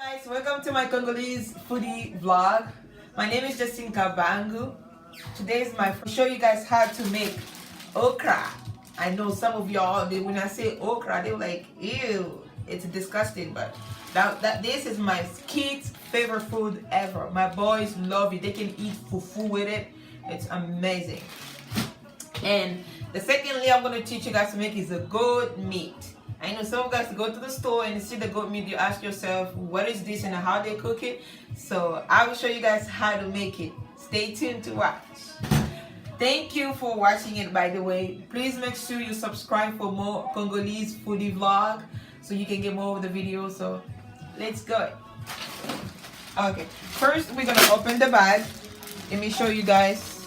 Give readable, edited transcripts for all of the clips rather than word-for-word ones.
Guys, welcome to my Congolese Foody vlog. My name is Justine Kabangu. Today is my show you guys how to make okra. I know some of y'all, when I say okra, they're like, ew, it's disgusting, but this is my kids' favorite food ever. My boys love it. They can eat fufu with it. It's amazing. And the secondly I'm going to teach you guys to make is a goat meat. I know some of you guys go to the store and see the goat meat, you ask yourself what is this and how they cook it. So I will show you guys how to make it. Stay tuned to watch. Thank you for watching it, by the way. Please make sure you subscribe for more Congolese Foody vlog so you can get more of the videos. So let's go. Okay, first we're gonna open the bag. Let me show you guys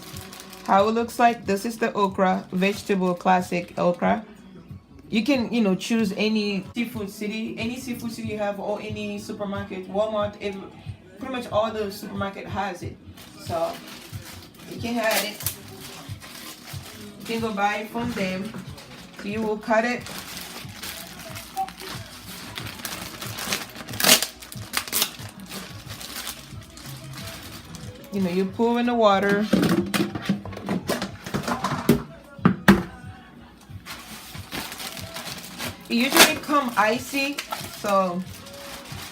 how it looks like. This is the okra, vegetable classic okra. You can, choose any seafood city you have, or any supermarket, Walmart, pretty much all the supermarket has it. So you can have it. You can go buy it from them. So you will cut it. You pour in the water. It usually come icy, so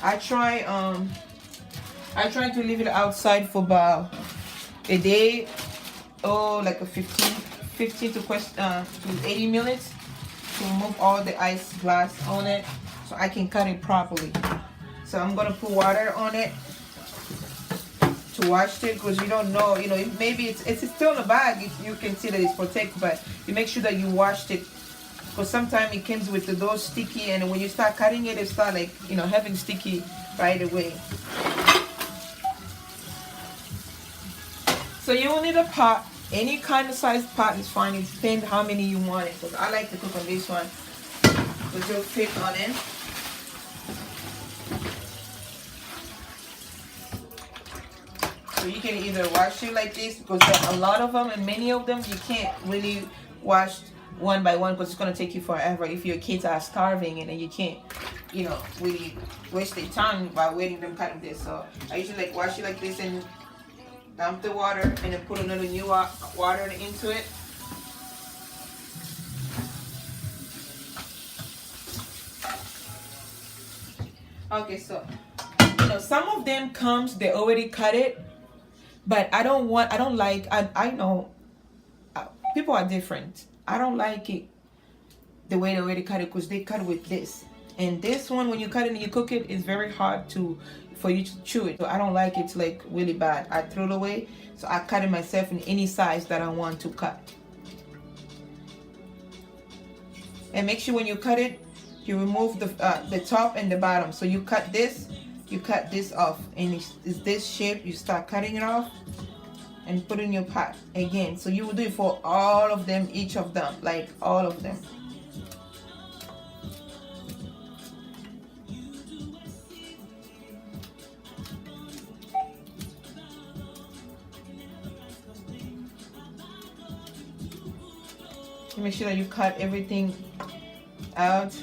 I try to leave it outside for about a day, or like a 15 to 80 minutes to remove all the ice glass on it, so I can cut it properly. So I'm gonna put water on it to wash it, because you don't know, maybe it's still in the bag. You can see that it's protected, but you make sure that you washed it. Because sometimes it comes with those sticky, and when you start cutting it, it start like having sticky right away. So you will need a pot. Any kind of size pot is fine. It depends how many you want it. Because I like to cook on this one with your fit on it. So you can either wash it like this, because there are a lot of them, and many of them you can't really wash one by one, because it's going to take you forever if your kids are starving, and then you can't really waste their time by waiting them cutting this. So I usually like wash it like this and dump the water, and then put another new water into it. Okay, so some of them comes, they already cut it, but I know people are different. I don't like it the way they already cut it, because they cut it with this. And this one, when you cut it and you cook it, it's very hard for you to chew it. So I don't like it. It's like really bad. I throw it away. So I cut it myself in any size that I want to cut. And make sure when you cut it, you remove the top and the bottom. So you cut this off, and it's this shape. You start cutting it off and put in your pot again. So you will do it for all of them, each of them, like all of them. Make sure that you cut everything out.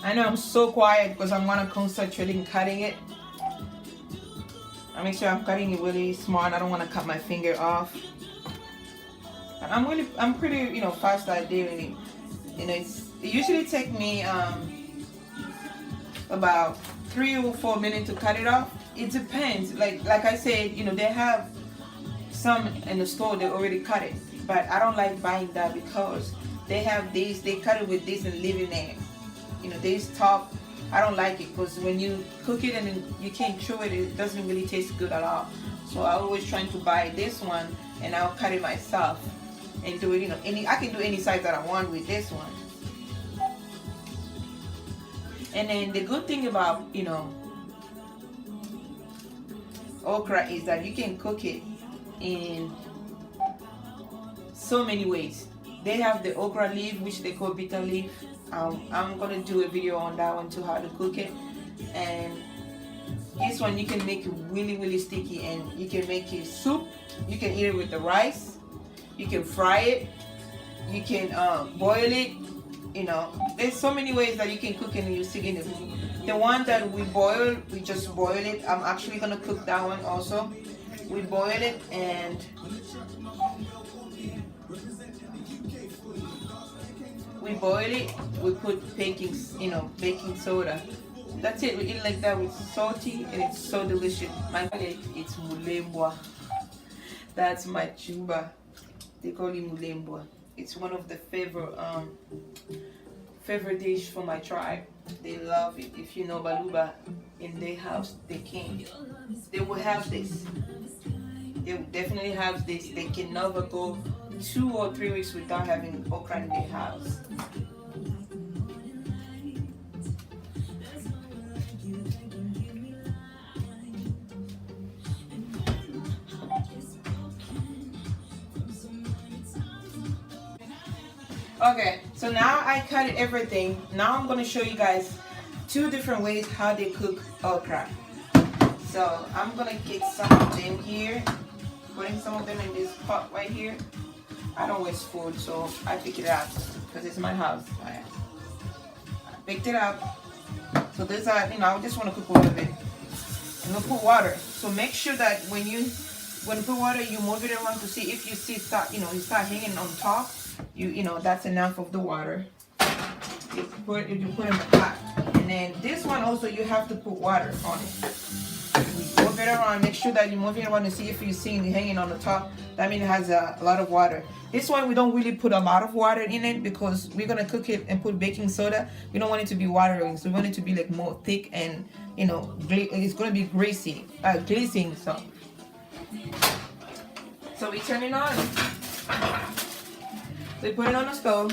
I know I'm so quiet because I'm gonna concentrate in cutting it. I make sure I'm cutting it really smart. I don't want to cut my finger off. I'm pretty fast at doing it. It usually take me about 3 or 4 minutes to cut it off. It depends. Like I said, they have some in the store they already cut it, but I don't like buying that because they have this, they cut it with this and leave it there. You know, this top, I don't like it because when you cook it and you can't chew it, it doesn't really taste good at all. So I always trying to buy this one and I'll cut it myself and do it, you know, I can do any size that I want with this one. And then the good thing about, you know, okra is that you can cook it in so many ways. They have the okra leaf, which they call bitter leaf. I'm gonna do a video on that one too, how to cook it. And this one you can make it really, really sticky, and you can make it soup. You can eat it with the rice. You can fry it. You can boil it. You know, there's so many ways that you can cook it and you stick in it. The one that we boil, we just boil it. I'm actually gonna cook that one also. We boil it and we boil it. We put baking soda. That's it. We eat it like that with salty, and it's so delicious. My it's mulembwa. That's my chuba. They call it mulembwa. It's one of the favorite dish for my tribe. They love it. If you know Baluba in their house, they will have this. They will definitely have this. They can never go 2 or 3 weeks without having okra in their house. Okay, so now I cut everything. Now I'm going to show you guys 2 different ways how they cook okra. So I'm going to get some of them here, putting some of them in this pot right here. I don't waste food, so I pick it up because it's my house. I picked it up. So these are, you know, I just want to cook a little bit. And we'll put water. So make sure that when you put water, you move it around to see if you see you start hanging on top. You know that's enough of the water. You put in the pot, and then this one also you have to put water on it. You move it around. Make sure that you move it around to see if you see it hanging on the top. That means it has a lot of water. This one we don't really put a lot of water in it because we're gonna cook it and put baking soda. We don't want it to be watering, so we want it to be like more thick and you know it's gonna be greasy, glazing. So we turn it on. So put it on the stove.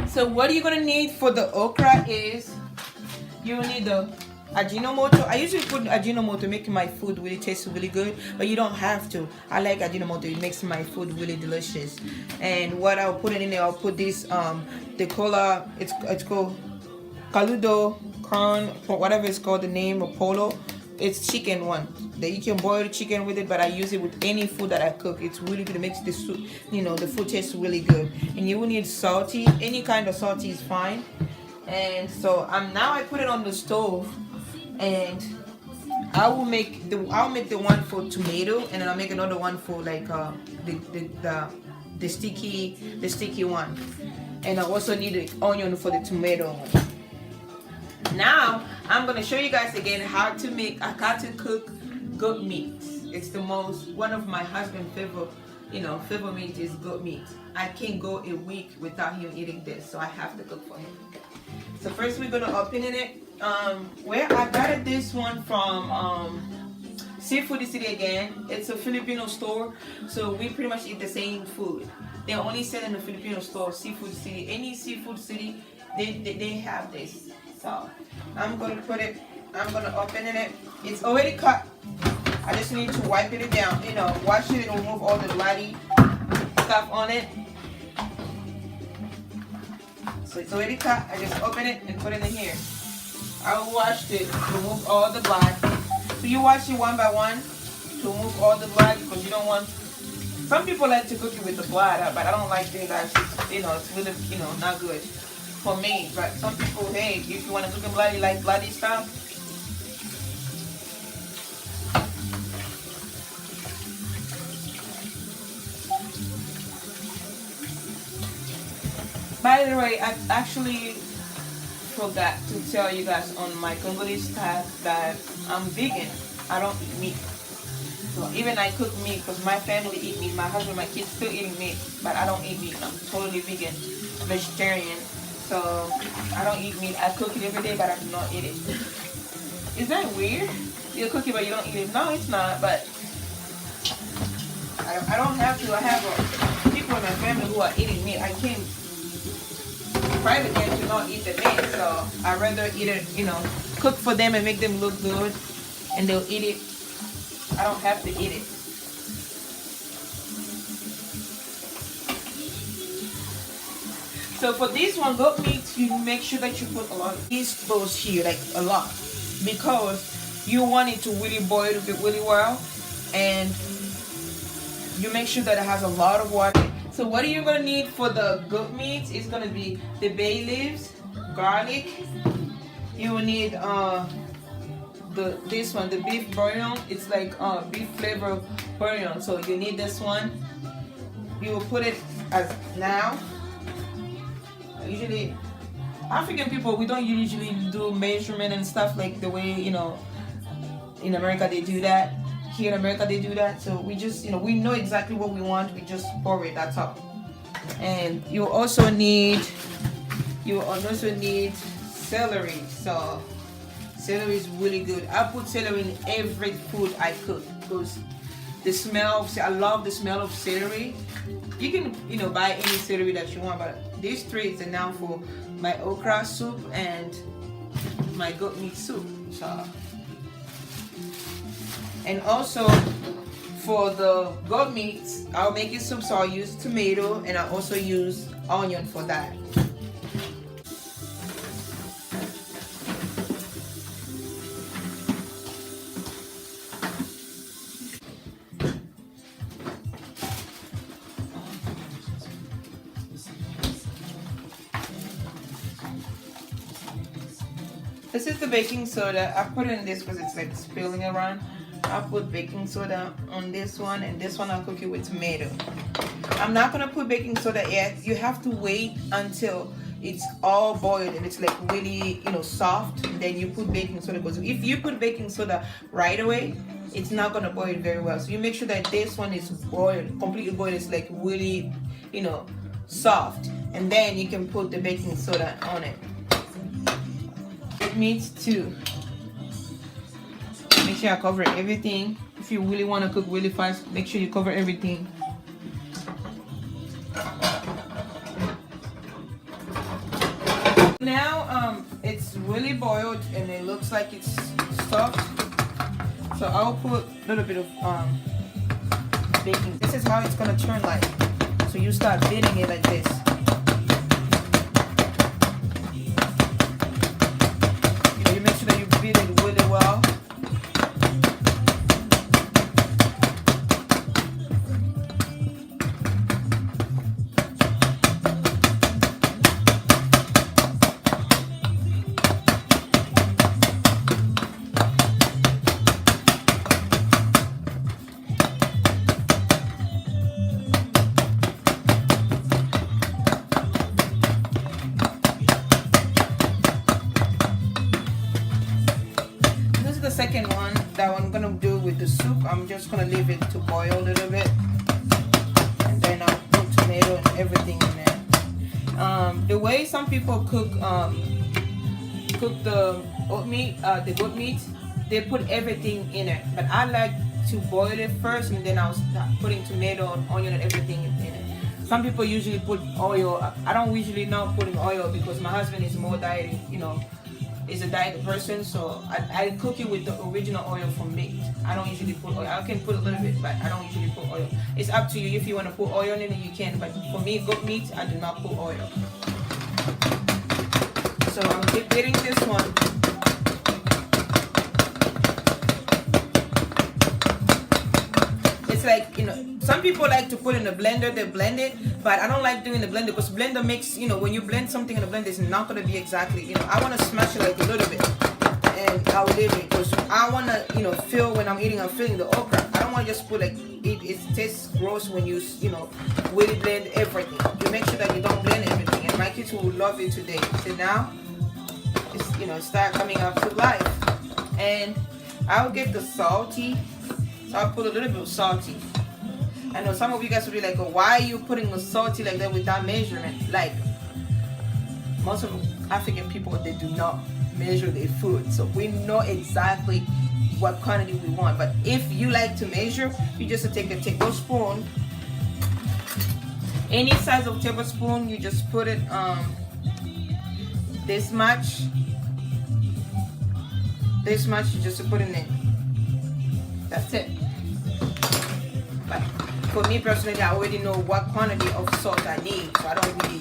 So what you're gonna need for the okra is you need the Ajinomoto. I usually put Ajinomoto to make my food really taste really good, but you don't have to. I like Ajinomoto. It makes my food really delicious. And what I'll put in there, I'll put this the cola. It's called caldo, corn, whatever it's called, the name of polo. It's chicken one. That you can boil chicken with it, but I use it with any food that I cook. It's really good. It makes the soup, you know, the food taste really good. And you will need salty. Any kind of salty is fine. And so now I put it on the stove, and I'll make the one for tomato, and then I'll make another one for like the sticky one. And I also need the onion for the tomato one. Now I'm gonna show you guys again how to cook goat meat. It's one of my husband's favorite meat is goat meat. I can't go a week without him eating this, so I have to cook for him. So first we're gonna open it. Where I got this one from Seafood City again. It's a Filipino store, so we pretty much eat the same food. They only sell in the Filipino store, Seafood City. Any Seafood City, they have this. So I'm gonna open it. It's already cut. I just need to wipe it down. You know, wash it and remove all the bloody stuff on it. So it's already cut. I just open it and put it in here. I washed it, remove all the blood. So you wash it one by one to remove all the blood because you don't want. Some people like to cook it with the blood, but I don't like doing that. It's really, not good for me. But some people, hey, if you want to cook it bloody, like bloody stuff. By the way, I actually forgot to tell you guys on my Congolese tab that I'm vegan. I don't eat meat. So even I cook meat because my family eat meat. My husband, my kids still eating meat, but I don't eat meat. I'm totally vegan, vegetarian. So I don't eat meat. I cook it every day, but I do not eat it. Is that weird? You cook it, but you don't eat it. No, it's not. But I don't have to. I have people in my family who are eating meat. I can't private them to not eat the meat. So I rather eat it, cook for them and make them look good, and they'll eat it. I don't have to eat it. So for this one, goat meat, you make sure that you put a lot of these close here, like a lot, because you want it to really boil really well, and you make sure that it has a lot of water. So what are you gonna need for the goat meat? It's gonna be the bay leaves, garlic. You will need this one, the beef bouillon. It's like beef flavor bouillon. So you need this one. You will put it as now. Usually, African people, we don't usually do measurement and stuff like the way in America they do that. Here in America they do that. So we just we know exactly what we want. We just pour it. That's all. And you also need celery. So celery is really good. I put celery in every food I cook because I love the smell of celery. You can buy any celery that you want, but these three is enough for my okra soup and my goat meat soup. So, and also for the goat meat, I'll make it soup, so I'll use tomato and I also use onion for that. This is the baking soda. I put it in this because it's like spilling around. I put baking soda on this one, and this one I'll cook it with tomato. I'm not gonna put baking soda yet. You have to wait until it's all boiled and it's like really soft. Then you put baking soda, because if you put baking soda right away, it's not gonna boil very well. So you make sure that this one is boiled, completely boiled. It's like really soft, and then you can put the baking soda on it. Meat too. Make sure I cover everything. If you really want to cook really fast, make sure you cover everything. Now it's really boiled and it looks like it's soft. So I'll put a little bit of baking. This is how it's gonna turn like. So you start beating it like this. You make sure that you beat it really well. The second one that I'm gonna do with the soup, I'm just gonna leave it to boil a little bit, and then I'll put tomato and everything in there. The way some people cook the goat meat, they put everything in it, but I like to boil it first and then I'll start putting tomato and onion and everything in it. Some people usually put oil. I don't usually not putting oil because my husband is more dieting, is a diet person, so I cook it with the original oil from meat. I don't usually put oil. I can put a little bit, but I don't usually put oil. It's up to you. If you want to put oil in it, you can, but for me, goat meat, I do not put oil. So I'm getting this one. It's like, some people like to put in the blender, they blend it, but I don't like doing the blender because blender makes, when you blend something in the blender, it's not going to be exactly, I want to smash it like a little bit, and I'll leave it because I want to, feel when I'm eating, I'm feeling the okra. I don't want to just put like, it tastes gross when you, really blend everything. You make sure that you don't blend everything, and my kids will love it today. So now, it's, start coming up to life. And I'll get the salty, so I'll put a little bit of salty. I know some of you guys will be like, oh, why are you putting the salty like that without measurement? Like, most of African people, they do not measure their food, so we know exactly what quantity we want. But if you like to measure, you just take a tablespoon, any size of tablespoon, you just put it this much, you just put it in. That's it. But for me personally, I already know what quantity of salt I need, so I don't really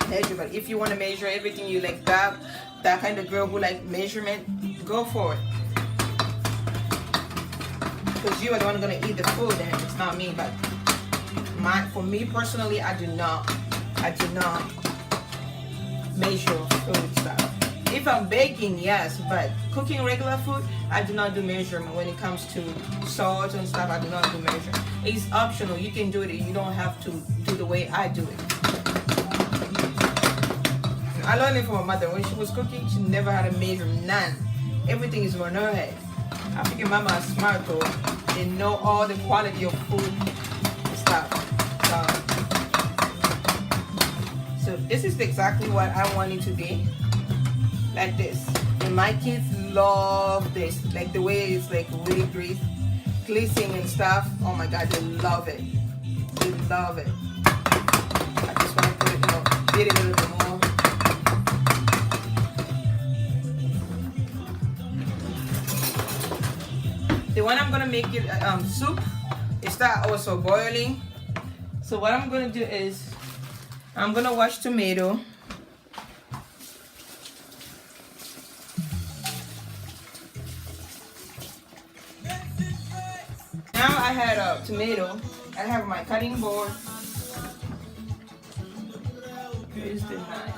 measure. But if you want to measure everything, you like that kind of girl who like measurement, go for it. Because you are the one gonna eat the food, and it's not me. But for me personally, I do not measure food stuff. If I'm baking, yes, but cooking regular food, I do not do measurement. When it comes to salt and stuff, I do not do measurement. It's optional. You can do it. You don't have to do the way I do it. I learned it from my mother. When she was cooking, she never had a measure, none. Everything is on her head. African mama is smart though. They know all the quality of food and stuff. So this is exactly what I want it to be. Like this. And my kids love this. Like the way it's like really glazing and stuff. Oh my god, they love it. They love it. I just want to put it, get it a little bit more. The one I'm gonna make it soup, it start also boiling. So what I'm gonna do is I'm gonna wash tomato. Now I had a tomato. I have my cutting board. Here's the knife.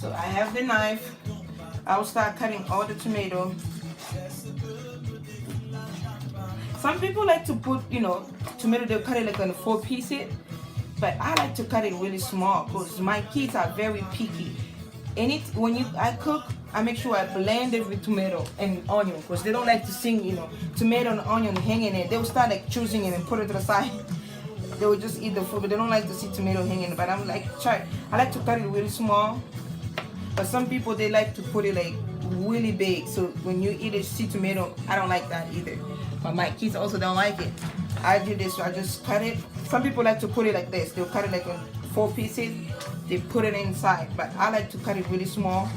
So I have the knife. I'll start cutting all the tomato. Some people like to put, tomato, they'll cut it like in 4 pieces. But I like to cut it really small because my kids are very picky. When I cook, I make sure I blend it with tomato and onion because they don't like to see, tomato and onion hanging in. They'll start like choosing it and put it to the side. They will just eat the food, but they don't like to see tomato hanging. But I'm like, I like to cut it really small. But some people, they like to put it like really big. So when you eat it, see tomato, I don't like that either. But my kids also don't like it. I do this, so I just cut it. Some people like to put it like this. They'll cut it like in 4 pieces. They put it inside. But I like to cut it really small.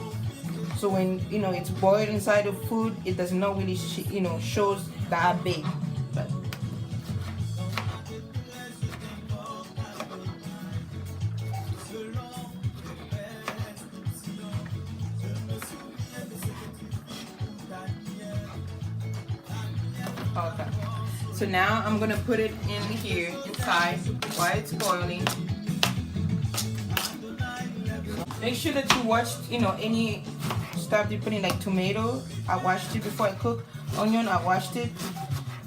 So when, it's boiled inside the food, it does not really, shows that big. But okay. So now I'm gonna put it in here inside while it's boiling. Make sure that you watch, any stuff you put in like tomato. I washed it before I cook. Onion, I washed it.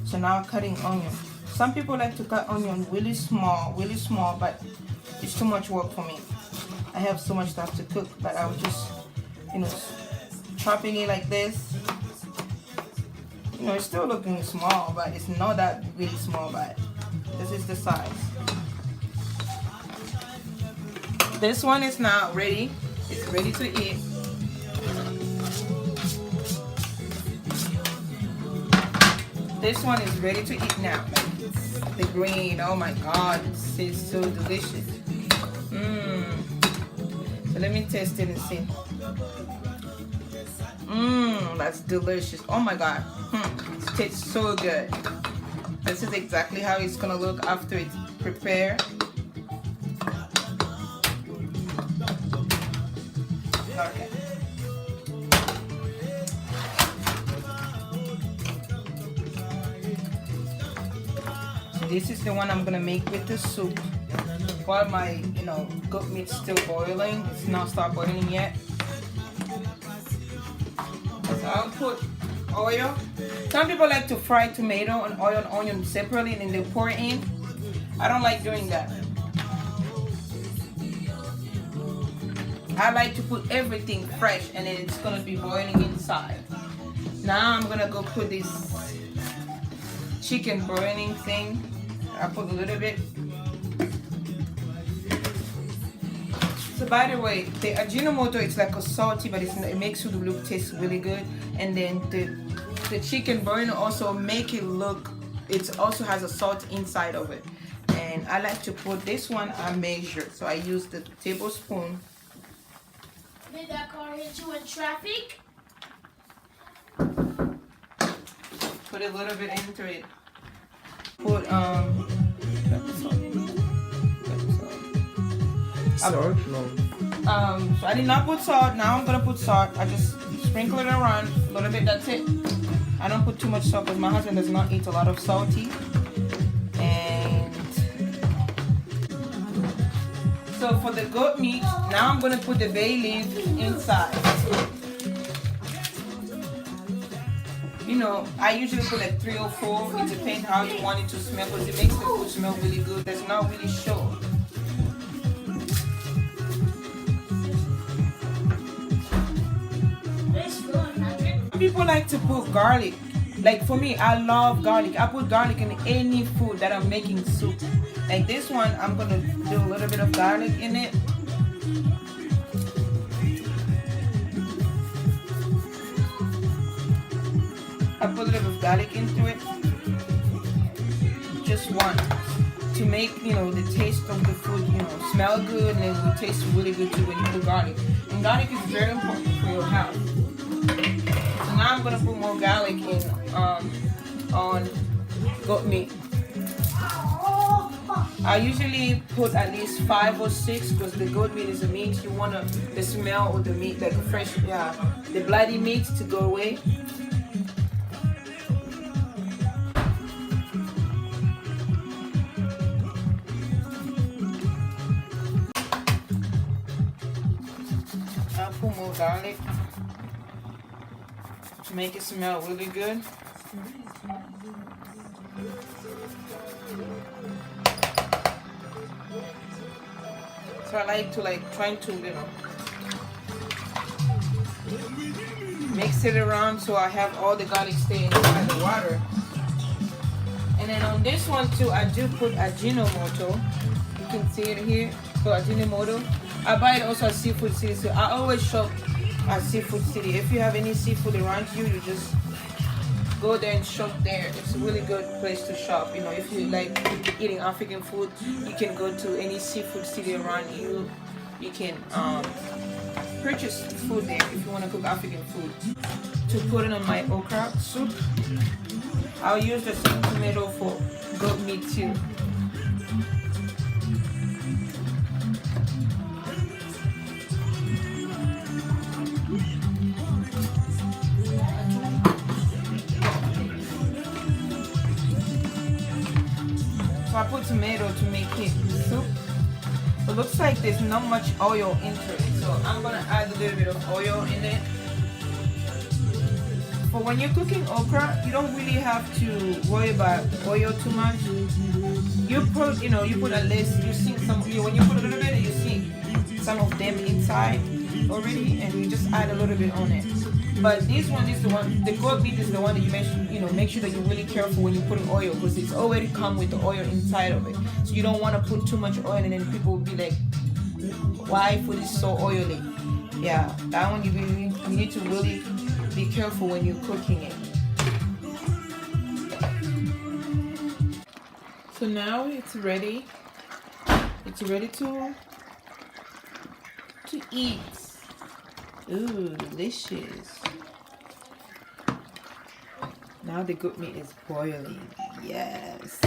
So now I'm cutting onion. Some people like to cut onion really small, but it's too much work for me. I have so much stuff to cook, but I was just, chopping it like this. It's still looking small, but it's not that really small, but this is the size. This one is now ready. It's ready to eat. This one is ready to eat now. Like the green, oh my god, it's so delicious. So let me taste it and see. That's delicious. Oh my god. It tastes so good. This is exactly how it's gonna look after it's prepared. Okay. So this is the one I'm gonna make with the soup. While my, goat meat's still boiling, it's not start boiling yet. So I'll put oil. Some people like to fry tomato and oil and onion separately and then they pour it in. I don't like doing that. I like to put everything fresh and then it's gonna be boiling inside. Now I'm gonna go put this chicken burning thing. I put a little bit. So by the way, the Ajinomoto, it's like a salty, but it makes the look taste really good. And then the chicken burn also make it look, it also has a salt inside of it. And I like to put this one, I measure. So I use the tablespoon. Did that car hit you in traffic? Put a little bit into it. Put salt? No. So I did not put salt. Now I'm gonna put salt. I just sprinkle it around a little bit. That's it. I don't put too much salt because my husband does not eat a lot of salty. And so for the goat meat, now I'm gonna put the bay leaf inside. You know, I usually put like 3 or 4. It depends how you want it to smell because it makes the food smell really good. That's not really sure. People like to put garlic. Like for me, I love garlic. I put garlic in any food that I'm making soup. Like this one, I'm gonna do a little bit of garlic in it. I put a little bit of garlic into it. Just one. To make, you know, the taste of the food, you know, smell good and it will taste really good too when you put garlic. And garlic is very important for your health. So now I'm gonna put more garlic in on goat meat. I usually put at least 5 or 6 because the goat meat is a meat. You want the smell of the meat, like fresh, the bloody meat to go away. I'll put more garlic to make it smell really good. So I like to trying to, you know, mix it around so I have all the garlic stay inside the water. And then on this one too, I do put Ajinomoto. You can see it here. So Ajinomoto. I buy it also at Seafood City. So I always shop at Seafood City. If you have any seafood around you, you just go there and shop there. It's a really good place to shop. You know, if you like eating African food, you can go to any Seafood City around you. You can purchase food there if you want to cook African food. To put it on my okra soup, I'll use the same tomato for goat meat too. So I put tomato to make it soup. It looks like there's not much oil into it, so I'm gonna add a little bit of oil in it. But when you're cooking okra, you don't really have to worry about oil too much. You put, you know, you put at least, you see some, when you put a little bit, you see some of them inside already, and you just add a little bit on it. But this one is the one, the goat meat is the one that you make sure that you're really careful when you put in oil because it's already come with the oil inside of it. So you don't want to put too much oil and then people will be like, why food is so oily? Yeah, that one you need to really be careful when you're cooking it. So now it's ready. It's ready to eat. Ooh, delicious. Now the goat meat is boiling. Yes.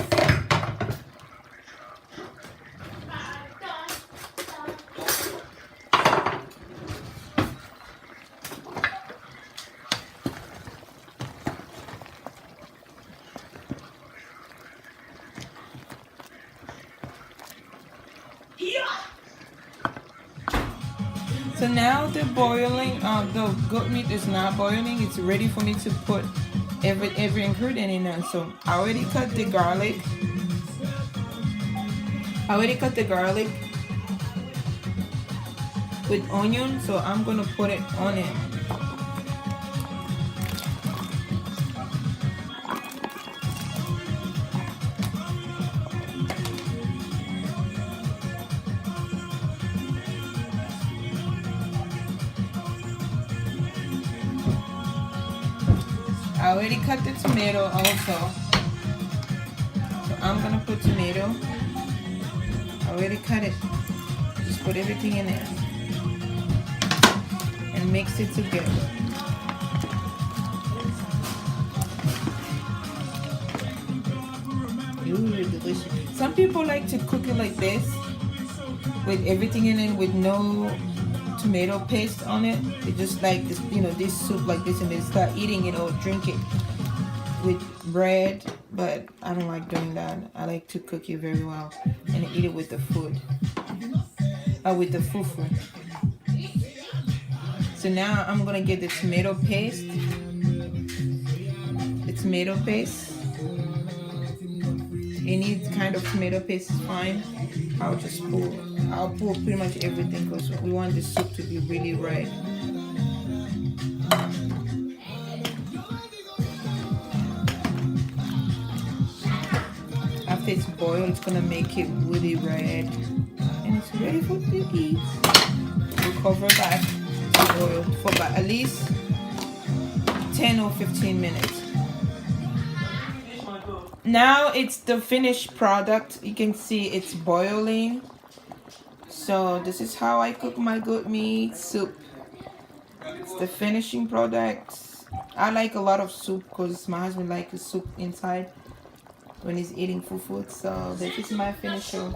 So now the boiling, the goat meat is now boiling. It's ready for me to put every ingredient in there. So I already cut the garlic. With onion, so I'm gonna put it on it. already cut the tomato also. So I'm gonna put tomato. I already cut it. Just put everything in there and mix it together. Ooh, delicious. Some people like to cook it like this, with everything in it, with no tomato paste on it. They just like this, you know, this soup like this, and they start eating it or drink it with bread. But I don't like doing that. I like to cook it very well and eat it with the food, with the fufu. So now I'm gonna get the tomato paste. The tomato paste. Any kind of tomato paste is fine. I'll pull pretty much everything because we want the soup to be really red. After it's boiled, it's gonna make it really red, and it's ready for the eat. We'll cover that to boil for about at least 10 or 15 minutes. Now it's the finished product. You can see it's boiling. So this is how I cook my goat meat soup. It's the finishing product. I like a lot of soup because my husband likes the soup inside when he's eating fufu. So this is my finisher.